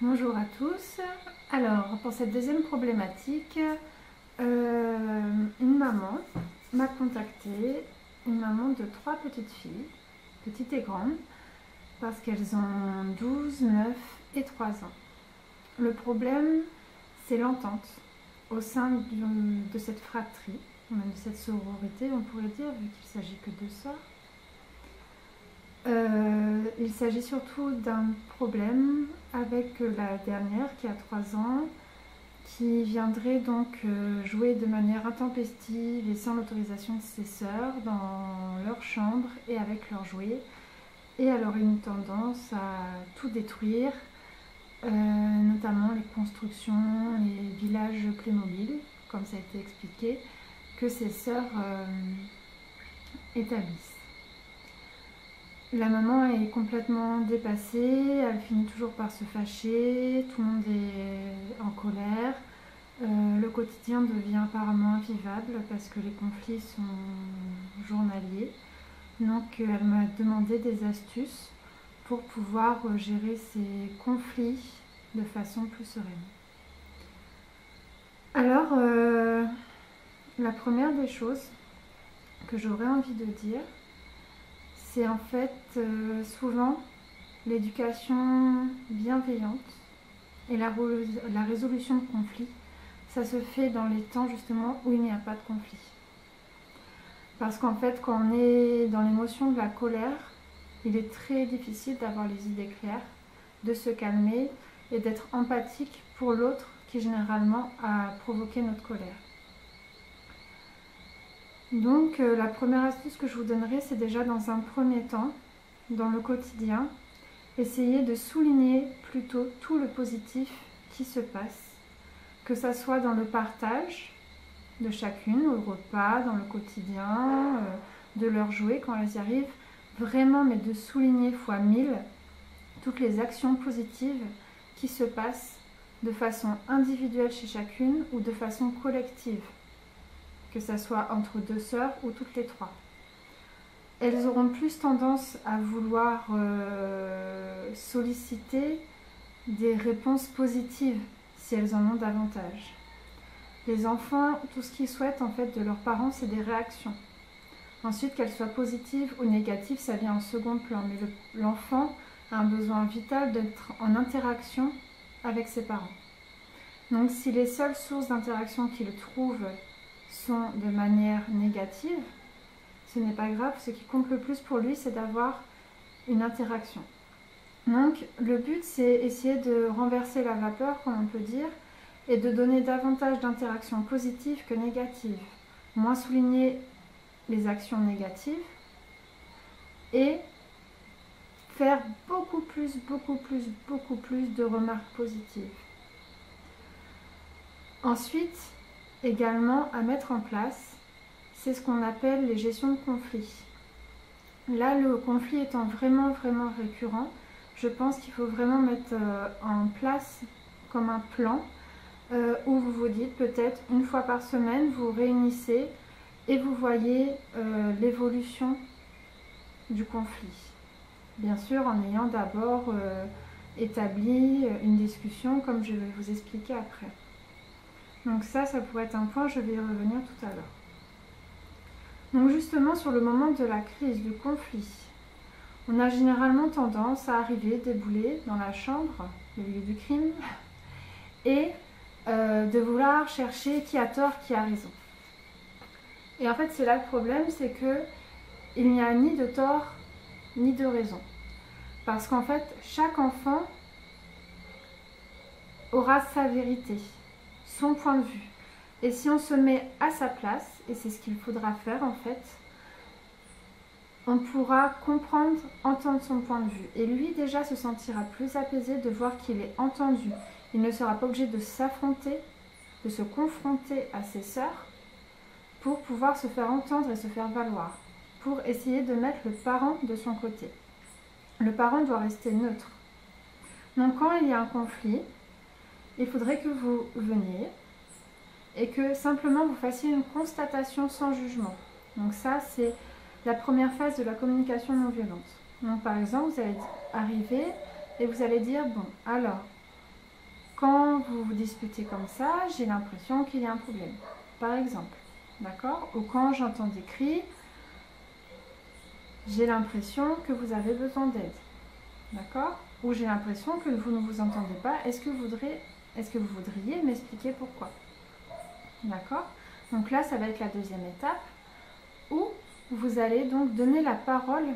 Bonjour à tous. Alors, pour cette deuxième problématique, une maman m'a contactée, une maman de 3 petites filles, petites et grandes, parce qu'elles ont 12, 9 et 3 ans. Le problème, c'est l'entente au sein de cette fratrie, même de cette sororité, on pourrait dire, vu qu'il ne s'agit que de sœurs. Il s'agit surtout d'un problème avec la dernière qui a 3 ans, qui viendrait donc jouer de manière intempestive et sans l'autorisation de ses sœurs dans leur chambre et avec leurs jouets. Et elle aurait une tendance à tout détruire, notamment les constructions, les villages Playmobil, comme ça a été expliqué, que ses sœurs établissent. La maman est complètement dépassée, elle finit toujours par se fâcher, tout le monde est en colère. Le quotidien devient apparemment invivable parce que les conflits sont journaliers. Donc elle m'a demandé des astuces pour pouvoir gérer ces conflits de façon plus sereine. Alors, la première des choses que j'aurais envie de dire, c'est en fait souvent l'éducation bienveillante et la résolution de conflits. Ça se fait dans les temps justement où il n'y a pas de conflit. Parce qu'en fait, quand on est dans l'émotion de la colère, il est très difficile d'avoir les idées claires, de se calmer et d'être empathique pour l'autre qui généralement a provoqué notre colère. Donc la première astuce que je vous donnerai, c'est déjà dans un premier temps, dans le quotidien, essayer de souligner plutôt tout le positif qui se passe, que ça soit dans le partage de chacune, au repas, dans le quotidien, de leur jouer quand elles y arrivent, vraiment, mais de souligner fois 1000 toutes les actions positives qui se passent de façon individuelle chez chacune ou de façon collective, que ça soit entre 2 sœurs ou toutes les 3. Elles auront plus tendance à vouloir solliciter des réponses positives si elles en ont davantage. Les enfants, tout ce qu'ils souhaitent en fait de leurs parents, c'est des réactions. Ensuite, qu'elles soient positives ou négatives, ça vient en second plan. Mais l'enfant a un besoin vital d'être en interaction avec ses parents. Donc si les seules sources d'interaction qu'il trouve sont de manière négative, ce n'est pas grave. Ce qui compte le plus pour lui, c'est d'avoir une interaction. Donc le but, c'est essayer de renverser la vapeur, comme on peut dire, et de donner davantage d'interactions positives que négatives. Moins souligner les actions négatives et faire beaucoup plus de remarques positives. Ensuite, également à mettre en place, c'est ce qu'on appelle les gestions de conflits. Là, le conflit étant vraiment récurrent, je pense qu'il faut vraiment mettre en place comme un plan où vous vous dites peut-être une fois par semaine, vous réunissez et vous voyez l'évolution du conflit. Bien sûr, en ayant d'abord établi une discussion comme je vais vous expliquer après. Donc ça pourrait être un point, je vais y revenir tout à l'heure. Donc justement, sur le moment de la crise, du conflit, on a généralement tendance à arriver, débouler dans la chambre, le lieu du crime, et de vouloir chercher qui a tort, qui a raison. Et en fait, c'est là le problème, c'est que il n'y a ni de tort, ni de raison. Parce qu'en fait, chaque enfant aura sa vérité, son point de vue. Et si on se met à sa place, et c'est ce qu'il faudra faire en fait, on pourra comprendre, entendre son point de vue. Et lui déjà se sentira plus apaisé de voir qu'il est entendu. Il ne sera pas obligé de s'affronter, de se confronter à ses sœurs pour pouvoir se faire entendre et se faire valoir, pour essayer de mettre le parent de son côté. Le parent doit rester neutre. Donc quand il y a un conflit, il faudrait que vous veniez et que simplement vous fassiez une constatation sans jugement. Donc ça, c'est la première phase de la communication non violente. Donc par exemple, vous allez arriver et vous allez dire, bon, alors, quand vous vous disputez comme ça, j'ai l'impression qu'il y a un problème, par exemple. D'accord? Ou quand j'entends des cris, j'ai l'impression que vous avez besoin d'aide. D'accord? Ou j'ai l'impression que vous ne vous entendez pas. Est-ce que vous voudriez m'expliquer pourquoi? D'accord? Donc là, ça va être la deuxième étape où vous allez donc donner la parole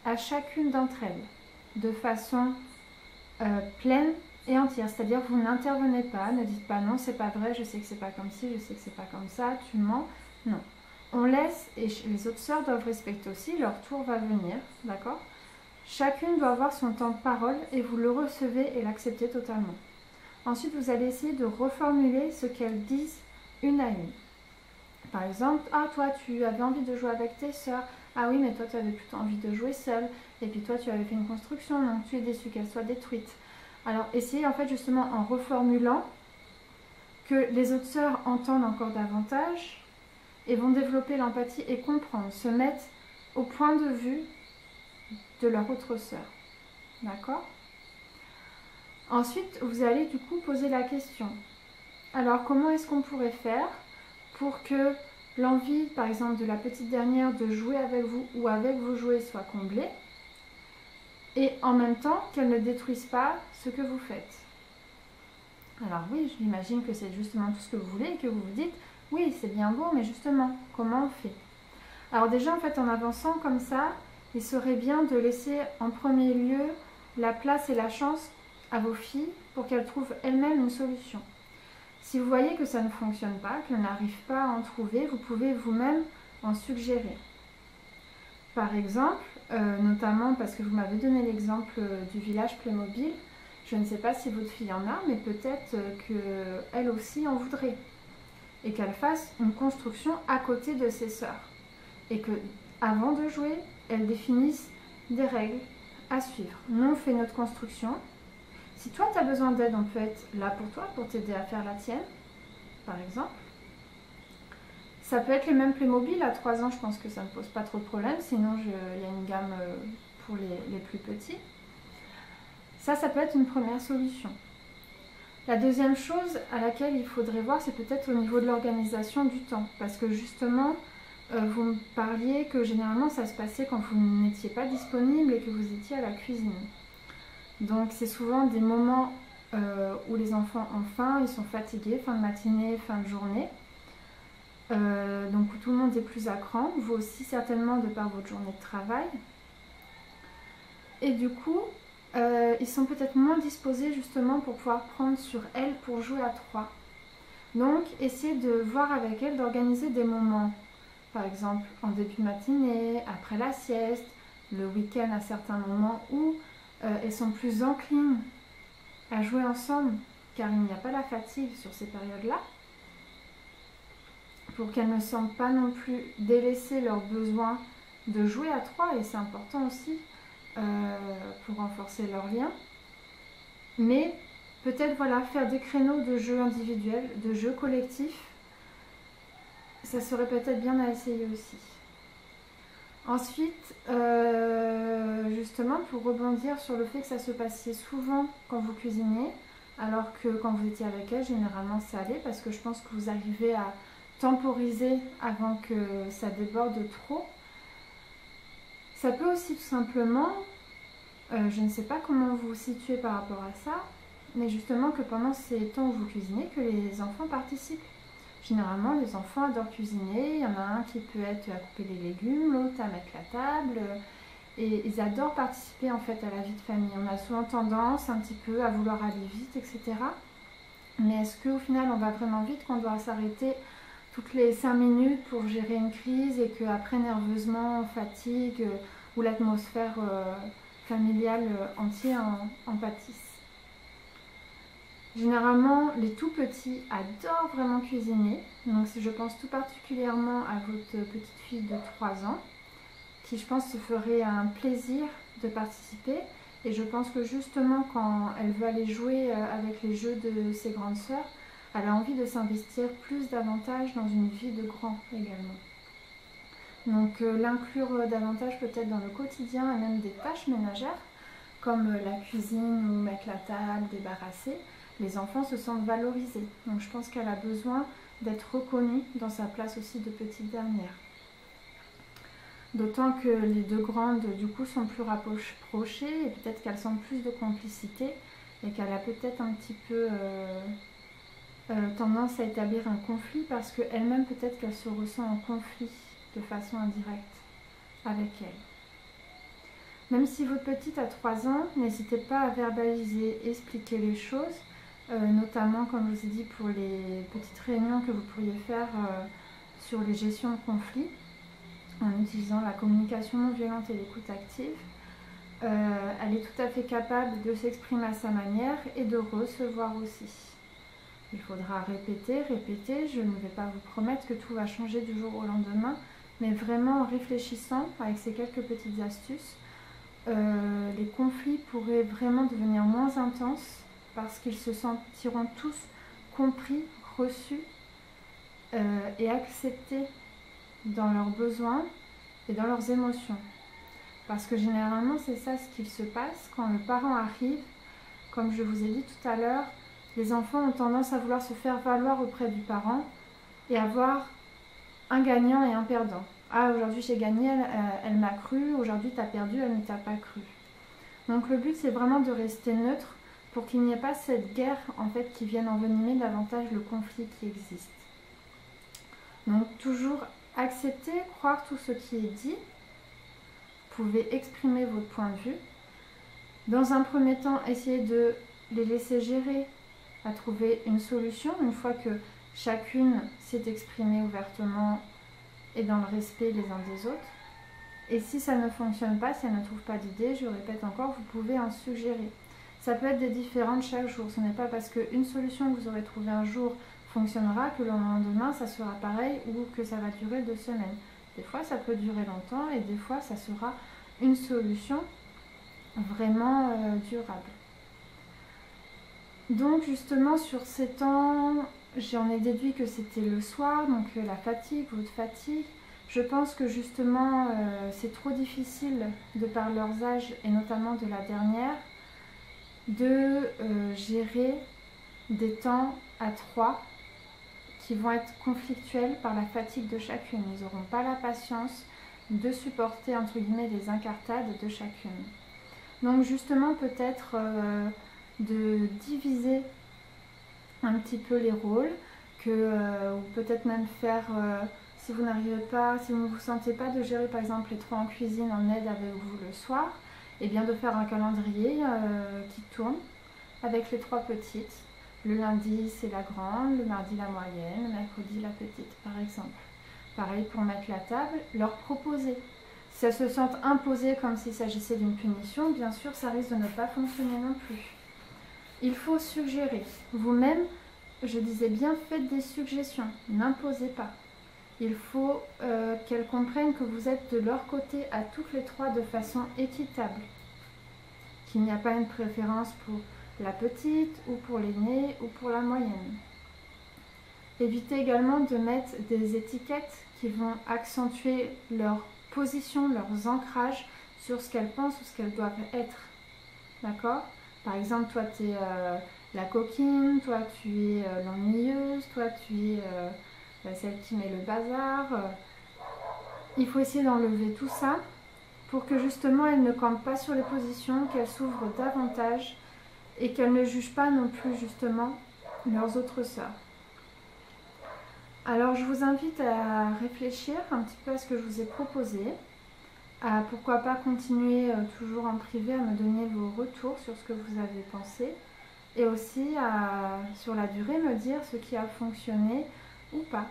à chacune d'entre elles de façon pleine et entière. C'est-à-dire vous n'intervenez pas, ne dites pas non, c'est pas vrai, je sais que c'est pas comme ci, je sais que c'est pas comme ça, tu mens. Non. On laisse, et les autres sœurs doivent respecter aussi, leur tour va venir, d'accord? Chacune doit avoir son temps de parole et vous le recevez et l'acceptez totalement. Ensuite, vous allez essayer de reformuler ce qu'elles disent une à une. Par exemple, ah toi tu avais envie de jouer avec tes sœurs, ah oui mais toi tu avais plutôt envie de jouer seule, et puis toi tu avais fait une construction donc tu es déçue qu'elle soit détruite. Alors essayez en fait justement en reformulant que les autres sœurs entendent encore davantage et vont développer l'empathie et comprendre, se mettre au point de vue de leur autre sœur. D'accord? Ensuite vous allez du coup poser la question. Alors comment est-ce qu'on pourrait faire pour que l'envie, par exemple, de la petite dernière de jouer avec vous ou avec vos jouets soit comblée et en même temps qu'elle ne détruise pas ce que vous faites. Alors oui, je m'imagine que c'est justement tout ce que vous voulez et que vous vous dites oui, c'est bien beau, mais justement, comment on fait? Alors déjà, en fait, en avançant comme ça, il serait bien de laisser en premier lieu la place et la chance à vos filles pour qu'elles trouvent elles-mêmes une solution. Si vous voyez que ça ne fonctionne pas, qu'elles n'arrivent pas à en trouver, vous pouvez vous-même en suggérer. Par exemple, notamment parce que vous m'avez donné l'exemple du village Playmobil, je ne sais pas si votre fille en a, mais peut-être qu'elle aussi en voudrait. Et qu'elle fasse une construction à côté de ses sœurs. Et que, avant de jouer, elle définisse des règles à suivre. Nous, on fait notre construction. Si toi, tu as besoin d'aide, on peut être là pour toi, pour t'aider à faire la tienne, par exemple. Ça peut être les mêmes Playmobil. À 3 ans, je pense que ça ne pose pas trop de problème. Sinon, il y a une gamme pour les plus petits. Ça peut être une première solution. La deuxième chose à laquelle il faudrait voir, c'est peut-être au niveau de l'organisation du temps. Parce que justement, vous me parliez que généralement, ça se passait quand vous n'étiez pas disponible et que vous étiez à la cuisine. Donc c'est souvent des moments où les enfants ont faim, ils sont fatigués, fin de matinée, fin de journée. Donc où tout le monde est plus à cran, vous aussi certainement de par votre journée de travail. Et du coup, ils sont peut-être moins disposés justement pour pouvoir prendre sur elles pour jouer à 3. Donc essayez de voir avec elles d'organiser des moments. Par exemple en début de matinée, après la sieste, le week-end à certains moments où elles sont plus enclines à jouer ensemble car il n'y a pas la fatigue sur ces périodes-là, pour qu'elles ne sentent pas non plus délaisser leur besoin de jouer à 3, et c'est important aussi pour renforcer leur lien. Mais peut-être voilà, faire des créneaux de jeux individuels, de jeux collectifs, ça serait peut-être bien à essayer aussi. Ensuite, justement, pour rebondir sur le fait que ça se passait souvent quand vous cuisinez, alors que quand vous étiez avec elle, généralement ça allait, parce que je pense que vous arrivez à temporiser avant que ça déborde trop. Ça peut aussi tout simplement, je ne sais pas comment vous vous situez par rapport à ça, mais justement que pendant ces temps où vous cuisinez, que les enfants participent. Généralement, les enfants adorent cuisiner. Il y en a un qui peut être à couper les légumes, l'autre à mettre la table. Et ils adorent participer en fait à la vie de famille. On a souvent tendance un petit peu à vouloir aller vite, etc. Mais est-ce qu'au final, on va vraiment vite, qu'on doit s'arrêter toutes les 5 minutes pour gérer une crise et qu'après, nerveusement, fatigue ou l'atmosphère familiale entière en pâtisse? Généralement, les tout petits adorent vraiment cuisiner. Donc je pense tout particulièrement à votre petite fille de 3 ans, qui je pense se ferait un plaisir de participer. Et je pense que justement quand elle veut aller jouer avec les jeux de ses grandes sœurs, elle a envie de s'investir plus davantage dans une vie de grand également. Donc l'inclure davantage peut-être dans le quotidien et même des tâches ménagères, comme la cuisine ou mettre la table, débarrasser. les enfants se sentent valorisés. Donc je pense qu'elle a besoin d'être reconnue dans sa place aussi de petite dernière. D'autant que les deux grandes, du coup, sont plus rapprochées et peut-être qu'elles sentent plus de complicité et qu'elle a peut-être un petit peu tendance à établir un conflit parce qu'elle-même, peut-être qu'elle se ressent en conflit de façon indirecte avec elle. Même si votre petite a 3 ans, n'hésitez pas à verbaliser, expliquer les choses, notamment, comme je vous ai dit, pour les petites réunions que vous pourriez faire sur les gestions de conflits, en utilisant la communication non violente et l'écoute active. Elle est tout à fait capable de s'exprimer à sa manière et de recevoir aussi. Il faudra répéter, répéter. Je ne vais pas vous promettre que tout va changer du jour au lendemain, mais vraiment en réfléchissant avec ces quelques petites astuces, les conflits pourraient vraiment devenir moins intenses parce qu'ils se sentiront tous compris, reçus et acceptés dans leurs besoins et dans leurs émotions. Parce que généralement, c'est ça ce qu'il se passe quand le parent arrive. Comme je vous ai dit tout à l'heure, les enfants ont tendance à vouloir se faire valoir auprès du parent et avoir un gagnant et un perdant. Ah, aujourd'hui j'ai gagné, elle m'a cru, aujourd'hui tu as perdu, elle ne t'a pas cru. Donc le but, c'est vraiment de rester neutre pour qu'il n'y ait pas cette guerre en fait qui vienne envenimer davantage le conflit qui existe. Donc toujours accepter, croire tout ce qui est dit. Vous pouvez exprimer votre point de vue. Dans un premier temps, essayez de les laisser gérer, à trouver une solution une fois que chacune s'est exprimée ouvertement et dans le respect les uns des autres. Et si ça ne fonctionne pas, si elle ne trouve pas d'idée, je répète encore, vous pouvez en suggérer. Ça peut être des différentes chaque jour. Ce n'est pas parce qu'une solution que vous aurez trouvée un jour fonctionnera que le lendemain ça sera pareil ou que ça va durer 2 semaines. Des fois ça peut durer longtemps et des fois ça sera une solution vraiment durable. Donc justement sur ces temps, j'en ai déduit que c'était le soir, donc la fatigue, votre fatigue. Je pense que justement c'est trop difficile de par leurs âges et notamment de la dernière de gérer des temps à 3 qui vont être conflictuels par la fatigue de chacune. Ils n'auront pas la patience de supporter entre guillemets les incartades de chacune. Donc justement peut-être de diviser un petit peu les rôles, ou peut-être même faire, si vous n'arrivez pas, si vous ne vous sentez pas de gérer par exemple les 3 en cuisine en aide avec vous le soir, et bien de faire un calendrier qui tourne avec les 3 petites. Le lundi c'est la grande, le mardi la moyenne, le mercredi la petite par exemple. Pareil pour mettre la table, leur proposer. Si elles se sentent imposées comme s'il s'agissait d'une punition, bien sûr ça risque de ne pas fonctionner non plus. Il faut suggérer. Vous-même, je disais bien, faites des suggestions, n'imposez pas. Il faut qu'elles comprennent que vous êtes de leur côté à toutes les 3 de façon équitable. Qu'il n'y a pas une préférence pour la petite ou pour l'aînée ou pour la moyenne. Évitez également de mettre des étiquettes qui vont accentuer leur position, leurs ancrages sur ce qu'elles pensent ou ce qu'elles doivent être. D'accord ? Par exemple, toi tu es la coquine, toi tu es l'ennuyeuse, toi tu es celle qui met le bazar. Il faut essayer d'enlever tout ça pour que justement elles ne campent pas sur les positions, qu'elles s'ouvrent davantage et qu'elles ne jugent pas non plus justement leurs autres sœurs. Alors je vous invite à réfléchir un petit peu à ce que je vous ai proposé, à pourquoi pas continuer toujours en privé à me donner vos retours sur ce que vous avez pensé et aussi à sur la durée me dire ce qui a fonctionné ou pas.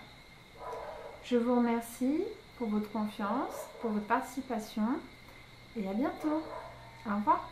Je vous remercie pour votre confiance, pour votre participation et à bientôt. Au revoir.